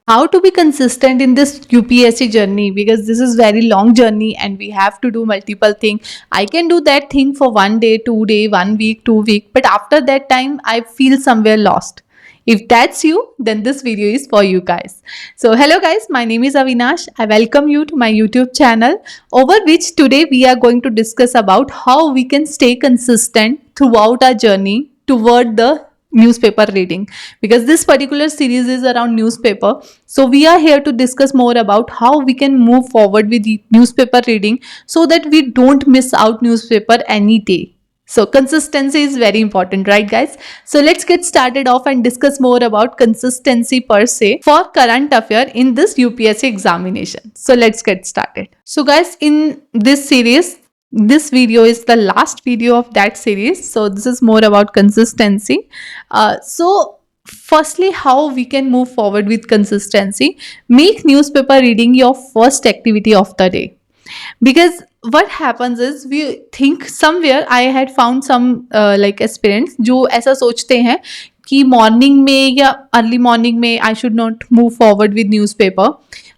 How to be consistent in this UPSC journey, because this is very long journey and we have to do multiple things. I can do that thing for 1 day, 2 day, 1 week, 2 week, but after that time I feel somewhere lost. If that's you, then this video is for you guys. So hello guys, my name is Avinash. I welcome you to my YouTube channel, over which today we are going to discuss about how we can stay consistent throughout our journey toward the newspaper reading, because this particular series is around newspaper. So we are here to discuss more about how we can move forward with the newspaper reading so that we don't miss out newspaper any day. So consistency is very important, right guys? So let's get started off and discuss more about consistency per se for current affair in this UPSC examination. So let's get started. So guys, in this series, this video is the last video of that series. So this is more about consistency. So firstly, how we can move forward with consistency: make newspaper reading your first activity of the day. Because what happens is, we think somewhere I had found some like aspirants जो ऐसा सोचते हैं कि morning में या early morning में I should not move forward with newspaper.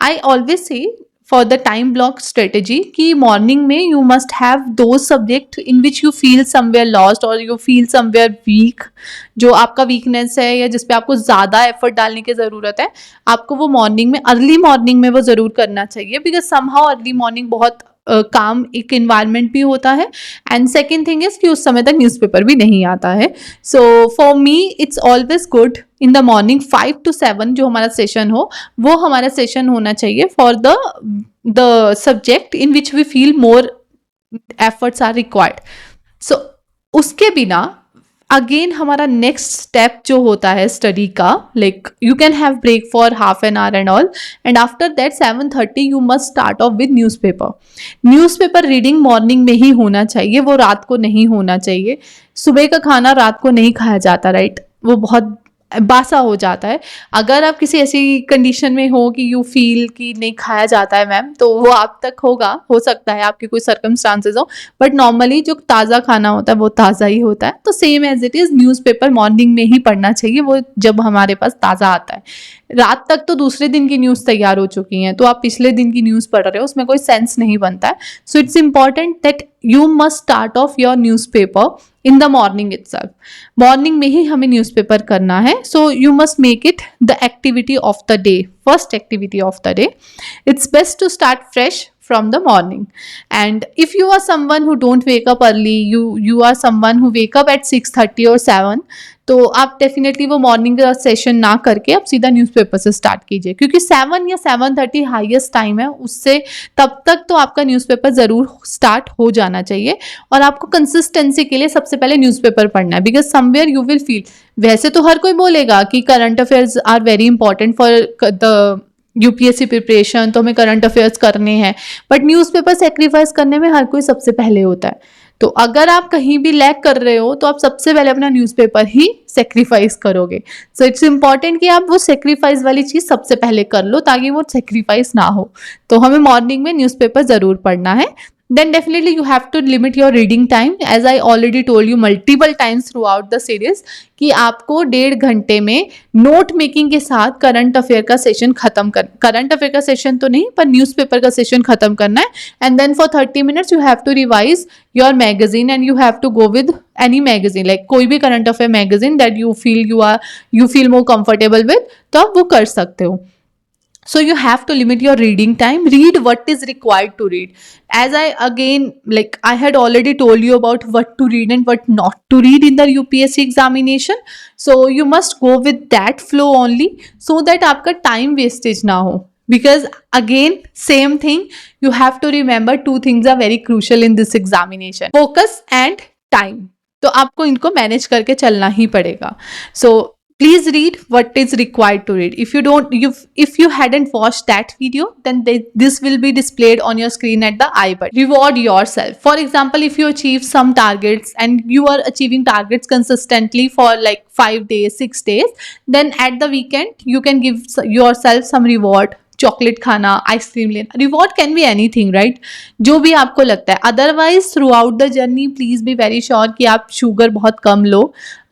I always say for the time block strategy कि morning में you must have those subject in which you feel somewhere lost or you feel somewhere weak, जो आपका weakness है या जिस पे आपको ज़्यादा effort डालने की ज़रूरत है, आपको वो morning में, early morning में वो ज़रूर करना चाहिए. because somehow early morning बहुत काम एक इन्वायरमेंट भी होता है, एंड सेकेंड थिंग इज कि उस समय तक न्यूज़पेपर भी नहीं आता है. So for me it's always good in the morning 5 to 7 जो हमारा सेशन हो, वो हमारा सेशन होना चाहिए for the subject in which we feel more efforts are required. So उसके बिना अगेन हमारा नेक्स्ट स्टेप जो होता है स्टडी का, like you can have break for half an hour and all, and after that 7:30 you must start off with newspaper. Newspaper reading morning में ही होना चाहिए, वो रात को नहीं होना चाहिए. सुबह का खाना रात को नहीं खाया जाता, राइट? वो बहुत बासा हो जाता है. अगर आप किसी ऐसी कंडीशन में हो कि यू फील कि नहीं खाया जाता है मैम, तो वो आप तक होगा, हो सकता है आपके कोई सर्कमस्टांसेस हो, बट नॉर्मली जो ताज़ा खाना होता है वो ताज़ा ही होता है. तो same as it is newspaper morning में ही पढ़ना चाहिए, वो जब हमारे पास ताज़ा आता है. रात तक तो दूसरे दिन की न्यूज़ तैयार हो चुकी हैं, तो आप पिछले दिन की न्यूज़ पढ़ रहे हो, उसमें कोई सेंस नहीं बनता है. So it's important that you must start of your newspaper in the morning itself. Morning में ही हमें न्यूज़पेपर करना है. So you must make it the activity of the day, first activity of the day. It's best to start fresh from the morning. And if you are someone who don't wake up early, you are someone who wake up at 6:30 or 7, तो आप definitely वो morning का session ना करके आप सीधा newspaper से start कीजिए, क्योंकि 7 या 7:30 हाईएस्ट टाइम है. उससे तब तक तो आपका न्यूज़पेपर ज़रूर स्टार्ट हो जाना चाहिए. और आपको कंसिस्टेंसी के लिए सबसे पहले न्यूज़पेपर पढ़ना है, because somewhere you will feel, वैसे तो हर कोई बोलेगा कि current affairs are very important for the UPSC preparation, तो हमें करंट अफेयर्स करने हैं, बट न्यूज़पेपर सेक्रीफाइस करने में हर कोई सबसे पहले होता है. तो अगर आप कहीं भी लैग कर रहे हो तो आप सबसे पहले अपना न्यूज़पेपर ही सेक्रीफाइस करोगे. सो इट्स इम्पॉर्टेंट कि आप वो सेक्रीफाइस वाली चीज़ सबसे पहले कर लो, ताकि वो सेक्रीफाइस ना हो. तो हमें मॉर्निंग में न्यूज़पेपर ज़रूर पढ़ना है. Then definitely you have to limit your reading time, as I already told you multiple times throughout the series कि आपको 1.5 घंटे में नोट मेकिंग के साथ करंट अफेयर का सेशन खत्म कर, करंट अफेयर का सेशन तो नहीं पर न्यूज़पेपर का सेशन खत्म करना है. And then for 30 minutes you have to revise your magazine, and you have to go with any magazine, like कोई भी current affair magazine that you feel more comfortable with, तो आप वो कर सकते हो. So you have to limit your reading time. Read what is required to read. As I again, like I had already told you about what to read and what not to read in the UPSC examination. So you must go with that flow only, so that आपका time wastage ना हो. Because again, same thing, you have to remember 2 things are very crucial in this examination: focus and time. तो आपको इनको manage करके चलना ही पड़ेगा. So please read what is required to read. If you hadn't watched that video, then this will be displayed on your screen at the I button. Reward yourself. For example, if you achieve some targets and you are achieving targets consistently for like 5 days, 6 days, then at the weekend you can give yourself some reward. Chocolate खाना, ice cream लेना, reward can be anything, right? जो भी आपको लगता है. Otherwise through out the journey please be very sure कि आप sugar बहुत कम लो,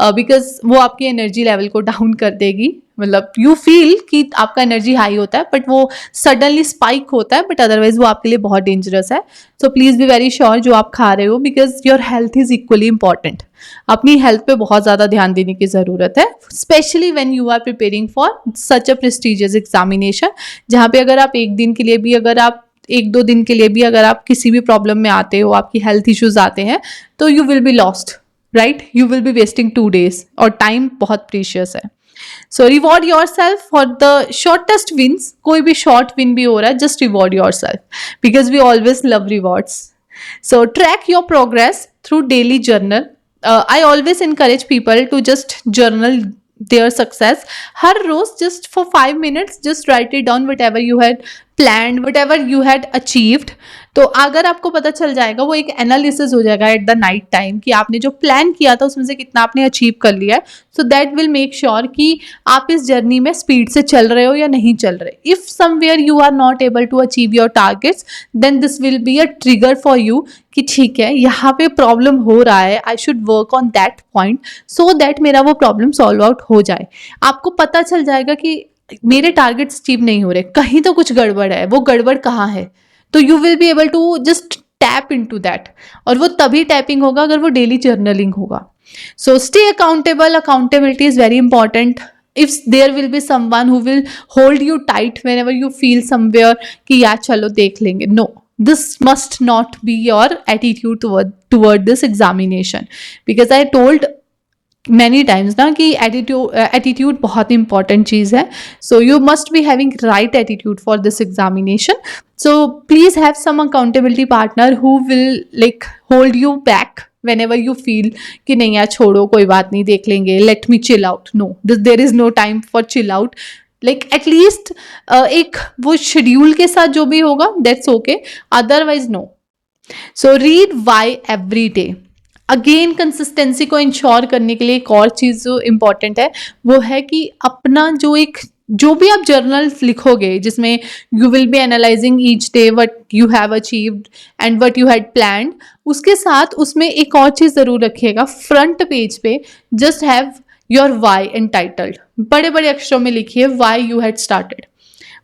बिकॉज वो आपकी एनर्जी लेवल को डाउन कर देगी. मतलब यू फील कि आपका एनर्जी हाई होता है बट वो सडनली स्पाइक होता है, बट अदरवाइज वो आपके लिए बहुत डेंजरस है. So please be very sure जो आप खा रहे हो, because your health is equally important. अपनी हेल्थ पे बहुत ज़्यादा ध्यान देने की ज़रूरत है, specially when you are preparing for such a prestigious examination, जहाँ पे अगर आप एक दिन के लिए भी, अगर आप एक दो दिन के लिए भी अगर आप किसी भी प्रॉब्लम में आते हो, आपकी हेल्थ इश्यूज आते हैं, तो you will be lost, right? You will be wasting 2 days, और टाइम बहुत प्रीशियस है. So reward yourself for the shortest wins. कोई भी शॉर्ट विन भी हो रहा है, just reward yourself, because we always love rewards. So track your progress through daily journal. I always encourage people to just journal their success. हर रोज just for 5 minutes just write it down, whatever you had planned, whatever you had achieved. तो अगर आपको पता चल जाएगा, वो एक एनालिसिस हो जाएगा एट द नाइट टाइम कि आपने जो प्लान किया था उसमें से कितना आपने अचीव कर लिया है. So that will make sure कि आप इस जर्नी में स्पीड से चल रहे हो या नहीं चल रहे. If somewhere you are not able to achieve your targets, then this will be a trigger for you कि ठीक है, यहाँ पे प्रॉब्लम हो रहा है, I should work on that point so that मेरा वो प्रॉब्लम सॉल्व आउट हो जाए. आपको पता चल जाएगा कि मेरे टारगेट्स अचीव नहीं हो रहे, कहीं तो कुछ गड़बड़ है, वो गड़बड़ कहाँ है. तो you will be able to just tap into that, और वो तभी टैपिंग होगा अगर वो डेली जर्नलिंग होगा. So stay accountable. Accountability is very important. If there will be someone who will hold you tight whenever you feel somewhere कि यार चलो देख लेंगे, no, this must not be your attitude toward this examination, because I told many times ना कि attitude बहुत important चीज़ है. So you must be having right attitude for this examination. So please have some accountability partner who will like hold you back whenever you feel कि नहीं यार छोड़ो, कोई बात नहीं, देख लेंगे, let me chill out. No, there is no time for chill out. Like at least एक वो शेड्यूल के साथ जो भी होगा that's okay, otherwise no. So read why every day. Again consistency को इंश्योर करने के लिए एक और चीज़ जो इम्पॉर्टेंट है वो है कि अपना जो भी आप जर्नल लिखोगे जिसमें you will be analysing each day what you have achieved and what you had planned, उसके साथ उसमें एक और चीज़ ज़रूर रखिएगा. फ्रंट पेज पे just have your why entitled, बड़े बड़े अक्षरों में लिखिए वाई यू हैड स्टार्टेड.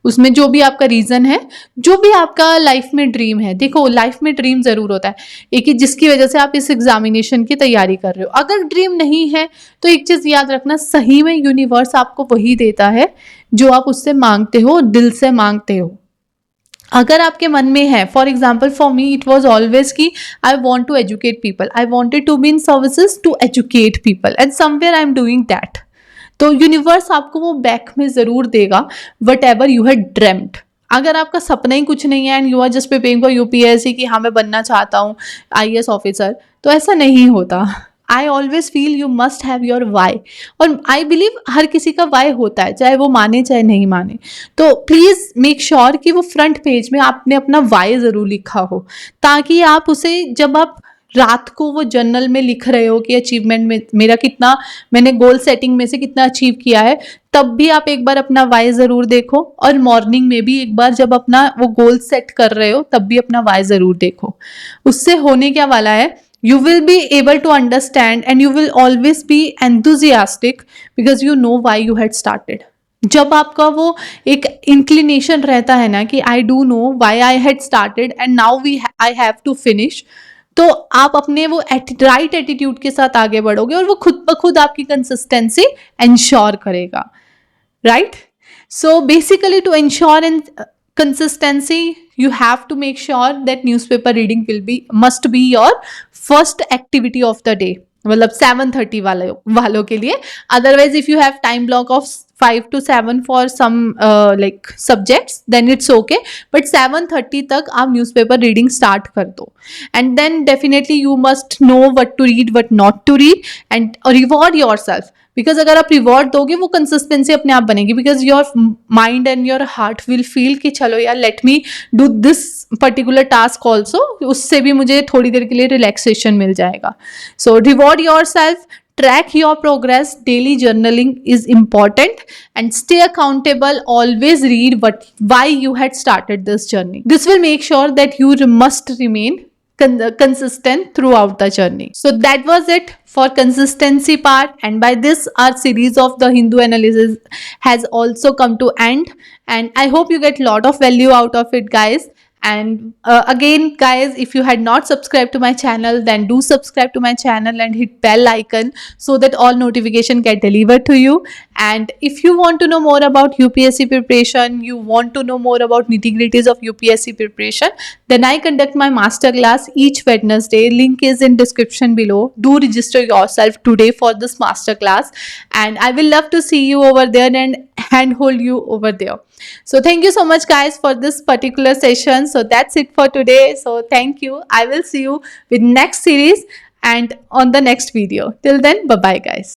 उसमें जो भी आपका रीज़न है, जो भी आपका लाइफ में ड्रीम है. देखो लाइफ में ड्रीम ज़रूर होता है एक ही, जिसकी वजह से आप इस एग्जामिनेशन की तैयारी कर रहे हो. अगर ड्रीम नहीं है तो एक चीज़ याद रखना, सही में यूनिवर्स आपको वही देता है जो आप उससे मांगते हो, दिल से मांगते हो. अगर आपके मन में है, for example for me it was always कि I want to educate people, I wanted to be in services to educate people, and somewhere I am doing that. तो यूनिवर्स आपको वो बैक में ज़रूर देगा whatever you had dreamed. अगर आपका सपना ही कुछ नहीं है and you are just preparing for UPSC कि हाँ मैं बनना चाहता हूँ आईएएस ऑफिसर, तो ऐसा नहीं होता. I always feel you must have your why, और आई बिलीव हर किसी का वाई होता है, चाहे वो माने चाहे नहीं माने. तो प्लीज़ मेक श्योर कि वो फ्रंट पेज में आपने अपना वाई ज़रूर लिखा हो, ताकि आप उसे जब आप रात को वो जर्नल में लिख रहे हो कि अचीवमेंट में मेरा कितना, मैंने गोल सेटिंग में से कितना अचीव किया है, तब भी आप एक बार अपना वाई ज़रूर देखो. और मॉर्निंग में भी एक बार जब अपना वो गोल सेट कर रहे हो तब भी अपना वाई ज़रूर देखो. उससे होने क्या वाला है, you will be able to understand and you will always be enthusiastic because you know why you had started. जब आपका वो एक इंक्लिनेशन रहता है ना कि I do know why I had started and now I have to finish, तो आप अपने वो राइट एटीट्यूड के साथ आगे बढ़ोगे और वो खुद ब खुद आपकी कंसिस्टेंसी इंश्योर करेगा, right? So basically to ensure in consistency you have to make sure that newspaper reading must be your first activity of the day. मतलब 7:30 वालों के लिए. Otherwise if you have time block of 5 to 7 for some like subjects then it's okay, but 7:30 तक आप newspaper reading start कर दो. And then definitely you must know what to read, what not to read, and reward yourself. Because अगर आप reward दोगे वो consistency अपने आप बनेगी, because your mind and your heart will feel कि चलो यार let me do this particular task also, उससे भी मुझे थोड़ी देर के लिए रिलैक्सेशन मिल जाएगा. So reward yourself, track your progress, daily journaling is important, and stay accountable. Always read why you had started this journey. This will make sure that you must remain consistent throughout the journey. So that was it for consistency part, and by this our series of the Hindu analysis has also come to end, and I hope you get lot of value out of it, guys. And again, guys, if you had not subscribed to my channel, then do subscribe to my channel and hit bell icon so that all notification get delivered to you. And if you want to know more about UPSC preparation, you want to know more about nitty-gritties of UPSC preparation, then I conduct my masterclass each Wednesday. Link is in description below. Do register yourself today for this masterclass, and I will love to see you over there and handhold you over there. So thank you so much, guys, for this particular session. So that's it for today. So thank you. I will see you with next series and on the next video. Till then, bye bye, guys.